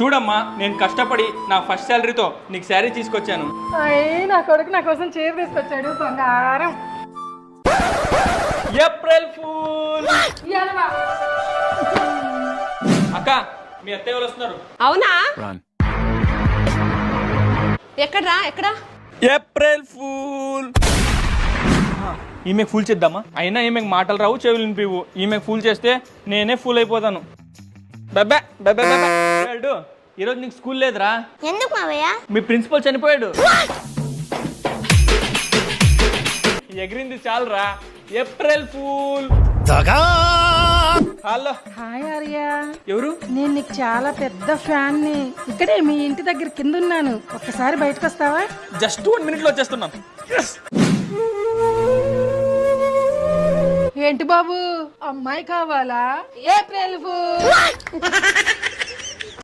చూడమ్మా, నేను కష్టపడి నా ఫస్ట్ శాలరీతో నీకు శారీ తీసుకొచ్చాను. నా కొడుకు నా కోసం చీర తీసుకొచ్చాడు బంగారం. April fool. అక్క, మీ అత్తయ్య వాళ్ళు వస్తున్నారు. అవునా? ఎక్కడ్రా? ఎక్కడ? April fool. ఈమెకు ఫూల్ చేద్దామా? అయినా ఈమెకు మాటలు రావు, చెవులు వినిపివు. ఈమెకు ఫూల్ చేస్తే నేనే ఫూల్ అయిపోతాను. బెబ్బే బెబ్బే బెబ్బే. ఈరోజు నీకు స్కూల్ లేదురా. ఎందుకు మావయ్య? మీ ప్రిన్సిపల్ చనిపోయాడు. ఎగిరింది చాలురా. April fool. Hello. Hi Arya. ఎవరు? నేను నీకు చాలా పెద్ద ఫ్యాన్ ని. ఇక్కడే మీ ఇంటి దగ్గర కింద ఉన్నాను. ఒక్కసారి బయటకు వస్తావా? జస్ట్ 1 minute లో వచ్చేస్తున్నాను. ఏంటి బాబు, అమ్మాయి కావాలా? April fool.